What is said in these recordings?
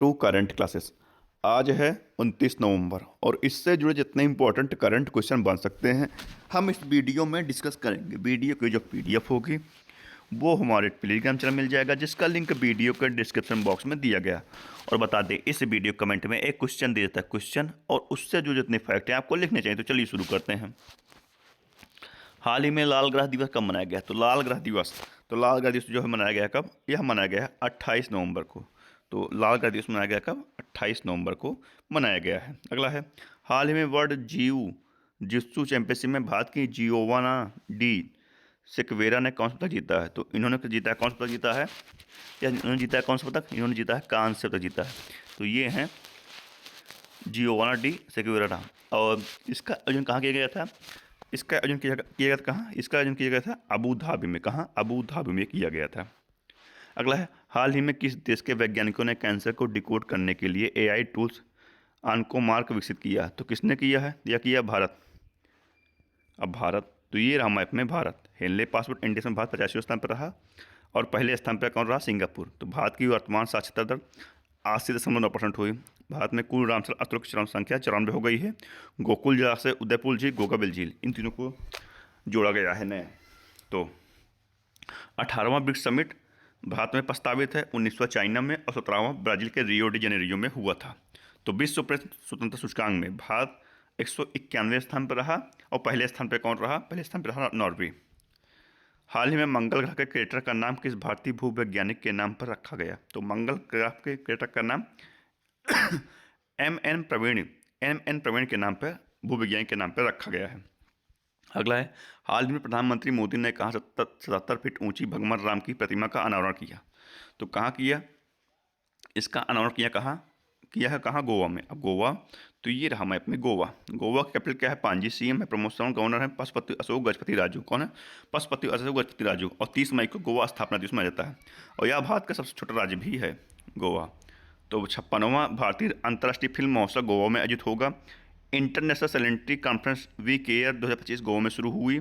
To current classes. आज है 29 नवंबर और इससे जुड़े जितने इंपॉर्टेंट करंट क्वेश्चन बन सकते हैं हम इस वीडियो में डिस्कस करेंगे। वीडियो की जो पीडीएफ होगी वो हमारे टेलीग्राम चैनल मिल जाएगा, जिसका लिंक वीडियो के डिस्क्रिप्शन बॉक्स में दिया गया। और बता दें, इस वीडियो कमेंट में एक क्वेश्चन दे देता है क्वेश्चन, और उससे जो जितने फैक्ट हैं आपको लिखने चाहिए। तो चलिए शुरू करते हैं। हाल ही में लाल ग्रह दिवस कब मनाया गया? तो लाल ग्रह दिवस जो है मनाया गया कब? यह मनाया गया है 28 नवंबर को। तो लाल ग्रह दिवस मनाया गया कब? 28 नवंबर को मनाया गया है। अगला है, हाल ही में वर्ल्ड जित्सु चैंपियनशिप में भारत की जियोवाना डी सिक्वेरा ने कौन सा पदक जीता है? तो इन्होंने जीता है, कौन सा पदक जीता है? या इन्होंने जीता है कौन सा पदक? इन्होंने जीता है कांस्य पदक जीता है। तो ये हैं जियोवाना डी सिक्वेरा। और इसका आयोजन कहाँ किया गया था? इसका आयोजन किया गया था कहाँ? इसका आयोजन किया गया था अबू धाबी में। कहाँ? अबू धाबी में किया गया था। अगला है, हाल ही में किस देश के वैज्ञानिकों ने कैंसर को डिकोड करने के लिए एआई टूल्स ऑन्कोमार्क विकसित किया? तो किसने किया है? यह किया भारत। अब भारत, तो ये रहा मैप में भारत। हेनले पासपोर्ट इंडेक्स में भारत 85वें स्थान पर रहा। और पहले स्थान पर कौन रहा? सिंगापुर। तो भारत की वर्तमान साक्षरता दर 80.9% हुई। भारत में कुल रामसर अतुल्य की संख्या 94 हो गई है। गोकुल जला से उदयपुर झील, गोगाबिल झील, इन तीनों को जोड़ा गया है नया। तो 18वां ब्रिक्स समिट भारत में प्रस्तावित है 1900 चाइना में, और 17वां ब्राजील के रियो डी जेनेरियो में हुआ था। तो विश्व प्रेस स्वतंत्रता सूचकांक में भारत 191वें स्थान पर रहा। और पहले स्थान पर कौन रहा? पहले स्थान पर रहा नॉर्वे। हाल ही में मंगल ग्रह के क्रेटर का नाम किस भारतीय भूवैज्ञानिक के नाम पर रखा गया? तो मंगल ग्रह के क्रेटर का नाम एम एन प्रवीण के नाम पर, भूवैज्ञानिक के नाम पर रखा गया है। अगला है, हाल ही में प्रधानमंत्री मोदी ने कहा 77 फीट ऊंची भगवान राम की प्रतिमा का अनावरण किया? तो कहाँ किया? इसका अनावरण किया कहाँ? किया है कहाँ? गोवा में। अब गोवा, तो ये रहा मैप में गोवा। गोवा का कैपिटल क्या है? पांजी। सीएम है प्रमोद सावंत। गवर्नर है पशुपति अशोक गजपति राजू। कौन है? पशुपति अशोक गजपति राजू। और 30 मई को गोवा स्थापना दिवस मनाया जाता है। और यह भारत का सबसे छोटा राज्य भी है गोवा। तो 56वां भारतीय अंतर्राष्ट्रीय फिल्म महोत्सव गोवा में आयोजित होगा। International salinity conference week air 2025 Goa में शुरू हुई।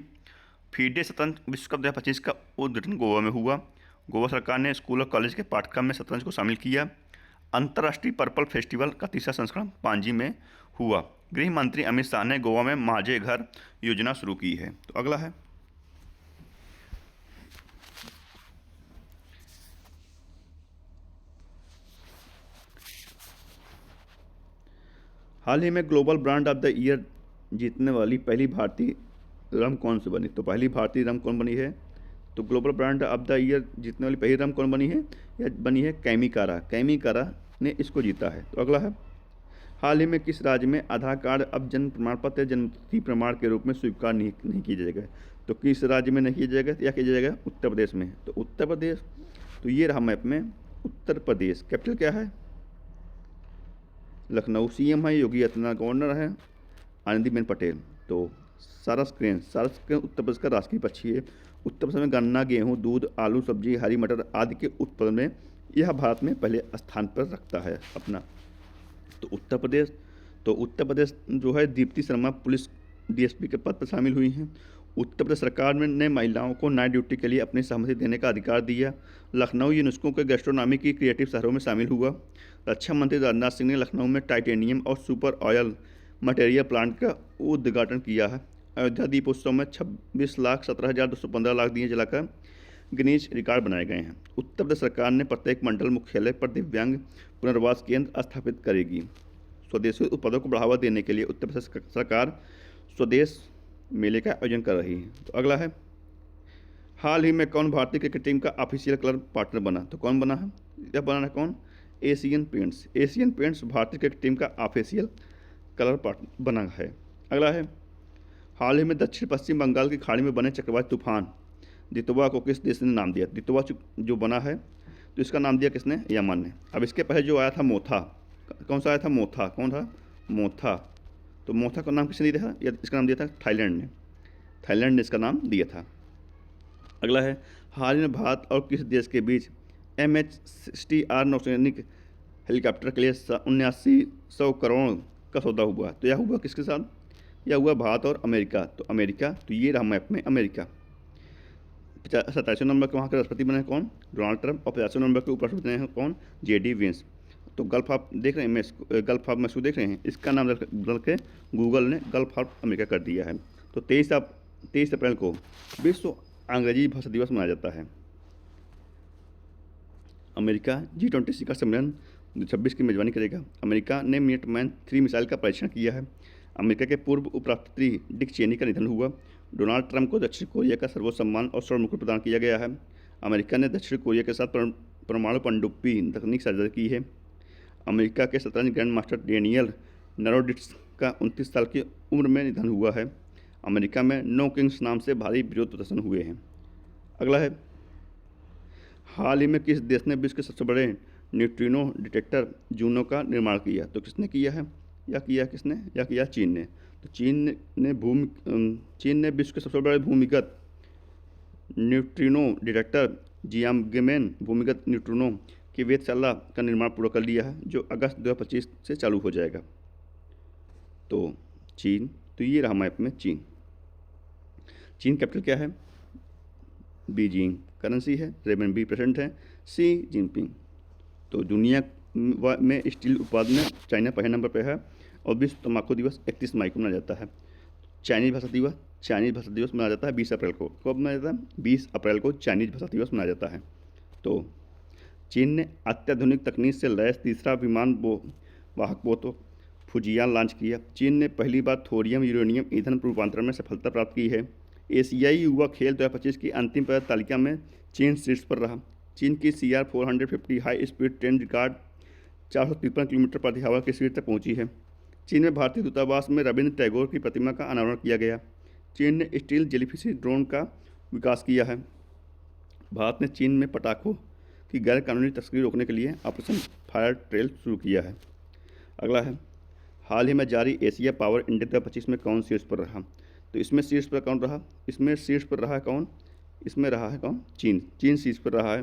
फीडे शतरंज विश्व कप 2025 का उद्घाटन गोवा में हुआ। गोवा सरकार ने स्कूल और कॉलेज के पाठ्यक्रम में शतरंज को शामिल किया। अंतर्राष्ट्रीय पर्पल फेस्टिवल का तीसरा संस्करण पांजी में हुआ। गृह मंत्री अमित शाह ने गोवा में माझे घर योजना शुरू की है। तो अगला है, हाल ही में global brand of the year जीतने वाली पहली भारतीय रम कौन सी बनी? तो पहली भारतीय रम कौन बनी है? तो global brand of the year जीतने वाली पहली रम कौन बनी है? यह बनी है कैमिकारा। कैमिकारा ने इसको जीता है। तो अगला है, हाल ही में किस राज्य में आधार कार्ड अब जन्म प्रमाण पत्र या जन्मतिथि प्रमाण के रूप में स्वीकार नहीं किया जाएगा? तो किस राज्य में नहीं किया जाएगा या किया जाएगा? उत्तर प्रदेश में। तो उत्तर प्रदेश, तो ये रहा मैप में उत्तर प्रदेश। कैपिटल क्या है? लखनऊ। सीएम है योगी आदित्यनाथ। गवर्नर है आनंदीबेन पटेल। तो सारस क्रेन उत्तर प्रदेश का राष्ट्रीय पक्षी है। उत्तर प्रदेश में गन्ना, गेहूं, दूध, आलू, सब्जी, हरी मटर आदि के उत्पादन में यह भारत में पहले स्थान पर रखता है अपना। तो उत्तर प्रदेश जो है, दीप्ति शर्मा पुलिस डीएसपी के पद पर शामिल हुई हैं। उत्तर प्रदेश सरकार ने महिलाओं को नाइट ड्यूटी के लिए अपनी सहमति देने का अधिकार दिया। लखनऊ यूनेस्को के गैस्ट्रोनॉमी की क्रिएटिव शहरों में शामिल हुआ। रक्षा मंत्री राजनाथ सिंह ने लखनऊ में टाइटेनियम और सुपर ऑयल मटेरियल प्लांट का उद्घाटन किया है। अयोध्या दीपोत्सव में 26,17,215 दिए जलाकर गिनीज रिकॉर्ड बनाए गए हैं। उत्तर प्रदेश सरकार ने प्रत्येक मंडल मुख्यालय पर दिव्यांग पुनर्वास केंद्र स्थापित करेगी। स्वदेशी उत्पादों को बढ़ावा देने के लिए उत्तर प्रदेश सरकार स्वदेश मेले का आयोजन कर रही है। तो अगला है, हाल ही में कौन भारतीय क्रिकेट टीम का ऑफिशियल कलर पार्टनर बना? तो कौन बना है? यह बना है कौन? Asian paints. एशियन पेंट्स भारतीय क्रिकेट टीम का ऑफिशियल कलर पार्टनर बना है। अगला है, हाल ही में दक्षिण पश्चिम बंगाल की खाड़ी में बने चक्रवाती तूफान दितवा को किस देश ने नाम दिया? दितवा जो बना है, तो इसका नाम दिया किसने? यमन ने। अब इसके पहले जो आया था मोथा, कौन सा आया था? मोथा। कौन था? मोथा। तो मोथा का नाम किसने दिया था? या इसका नाम दिया था थाईलैंड ने। थाईलैंड ने इसका नाम दिया था। अगला है, हाल ही में भारत और किस देश के बीच MH-60R नौसैनिक हेलीकॉप्टर के लिए 7900 करोड़ का सौदा हुआ? तो यह हुआ किसके साथ? यह हुआ भारत और अमेरिका। तो अमेरिका, तो ये रहा मैप में अमेरिका। 87वें नंबर के वहाँ के राष्ट्रपति बने हैं कौन? Donald Trump. और 85वें नंबर के उपराष्ट्रपति बने हैं कौन? JD Vance. तो गल्फ ऑफ देख रहे हैं, गल्फ ऑफ मैक्सिको देख रहे हैं, इसका नाम बदल के गूगल ने गल्फ ऑफ अमेरिका कर दिया है। तो 23 अप्रैल को विश्व अंग्रेजी भाषा दिवस मनाया जाता है। अमेरिका G20 शिखर सम्मेलन 2026 की मेजबानी करेगा। अमेरिका ने मिनटमैन 3 मिसाइल का परीक्षण किया है। अमेरिका के पूर्व उपराष्ट्रपति डिक चेनी का निधन हुआ। डोनाल्ड ट्रंप को दक्षिण कोरिया का सर्वोच्च सम्मान और स्वर्ण मुकुट प्रदान किया गया है। अमेरिका ने दक्षिण कोरिया के साथ परमाणु पनडुब्बी तकनीक साझा की है। अमेरिका के शतरंज ग्रैंड मास्टर डेनियल नरोडिट्स का 29 साल की उम्र में निधन हुआ है। अमेरिका में नो किंग्स नाम से भारी विरोध प्रदर्शन हुए हैं। अगला है, हाल ही में किस देश ने विश्व के सबसे बड़े न्यूट्रिनो डिटेक्टर जूनो का निर्माण किया? तो किसने किया है? किया चीन ने। तो चीन ने विश्व के सबसे बड़े भूमिगत न्यूट्रिनो डिटेक्टर जियांगमेन भूमिगत न्यूट्रिनो की वेधशाला का निर्माण पूरा कर लिया है, जो अगस्त 2025 से चालू हो जाएगा। तो चीन, तो ये रहा मैप में चीन। चीन कैपिटल क्या है? बीजिंग। करेंसी है रेमनबी। प्रेसिडेंट है शी जिनपिंग। तो दुनिया में स्टील उत्पादन में चाइना पहले नंबर पर है और विश्व तंबाकू दिवस 31 मई को मनाया जाता है। चाइनीज भाषा दिवस मनाया जाता है 20 अप्रैल को। कब मनाया जाता है? 20 अप्रैल को चाइनीज भाषा दिवस मनाया जाता है। तो चीन ने अत्याधुनिक तकनीक से लैस तीसरा विमान वाहक पोत फुजियान लॉन्च किया। चीन ने पहली बार थोरियम यूरेनियम ईंधन रूपांतरण में सफलता प्राप्त की है। एशियाई युवा खेल 2025 की अंतिम पदक तालिका में चीन शीर्ष पर रहा। चीन की CR-450 high speed train record 453 kilometre प्रति आवर की स्पीड तक पहुंची है। चीन में भारतीय दूतावास में रविंद्र टैगोर की प्रतिमा का अनावरण किया गया। चीन ने स्टील जेलीफिश ड्रोन का विकास किया है। भारत ने चीन में पटाखों की गैर कानूनी तस्करी रोकने के लिए ऑपरेशन फायर ट्रेल शुरू किया है। अगला है, हाल ही में जारी एशिया पावर इंडेक्स 2025 में कौन शीर्ष पर रहा? तो इसमें शीर्ष पर कौन रहा? इसमें शीर्ष पर रहा है कौन? इसमें रहा है कौन? चीन शीर्ष पर रहा है।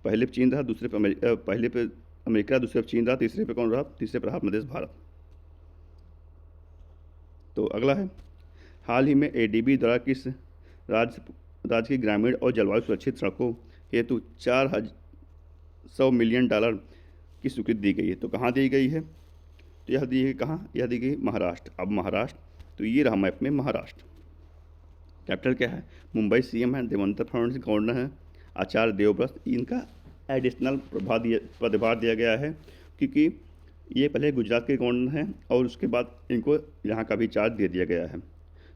पहले पे चीन रहा, पहले पे अमेरिका, दूसरे पे चीन रहा, तीसरे पे कौन रहा? तीसरे पर रहा अपना देश भारत। तो अगला है, हाल ही में ADB द्वारा किस राज्य की ग्रामीण और जलवायु सुरक्षित सड़कों हेतु $400 मिलियन की स्वीकृति दी गई है? तो कहाँ दी गई है? तो यह दी गई कहाँ? यह दी गई महाराष्ट्र। अब महाराष्ट्र, तो ये रहा मैप में महाराष्ट्र। कैपिटल क्या है? मुंबई। CM है देवेंद्र फडणवीस। गवर्नर है आचार्य देवव्रत। इनका एडिशनल पदभार दिया गया है क्योंकि ये पहले गुजरात के गवर्नर हैं और उसके बाद इनको यहाँ का भी चार्ज दे दिया गया है।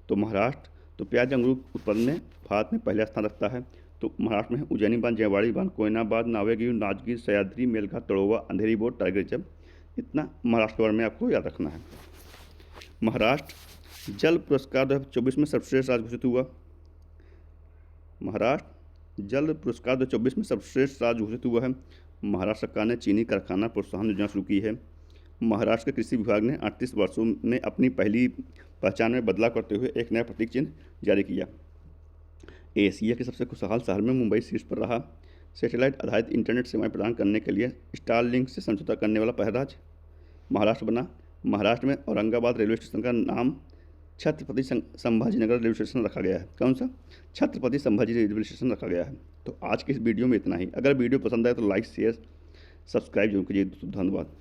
तो महाराष्ट्र, तो प्याज अंगूर उत्पादन में भारत में पहला स्थान रखता है। तो महाराष्ट्र में उज्जैनी बांध, जयवाड़ी बांध, कोयना बांध, नावेगिरी, नाजगीर, सह्याद्री, मेलघाट, तड़ोवा, अंधेरी बोर्ड, टाइगर रिजर्व, इतना महाराष्ट्र के बारे में आपको याद रखना है। महाराष्ट्र जल पुरस्कार 2024 में सर्वश्रेष्ठ राज्य घोषित हुआ। महाराष्ट्र जल पुरस्कार 2024 में सर्वश्रेष्ठ राज्य घोषित हुआ है। महाराष्ट्र सरकार ने चीनी कारखाना प्रोत्साहन योजना शुरू की है। महाराष्ट्र के कृषि विभाग ने 38 वर्षों में अपनी पहली पहचान में बदलाव करते हुए एक नया प्रतीक चिन्ह जारी किया। एशिया के सबसे खुशहाल शहर में मुंबई शीर्ष पर रहा। सैटेलाइट आधारित इंटरनेट सेवाएं प्रदान करने के लिए स्टारलिंक से समझौता करने वाला पहला राज्य महाराष्ट्र बना। महाराष्ट्र में औरंगाबाद रेलवे स्टेशन का नाम छत्रपति संभाजीनगर रेलवे स्टेशन रखा गया है। कौन सा? छत्रपति संभाजी रेलवे स्टेशन रखा गया है। तो आज की इस वीडियो में इतना ही। अगर वीडियो पसंद आए तो लाइक, शेयर, सब्सक्राइब जरूर कीजिए। धन्यवाद।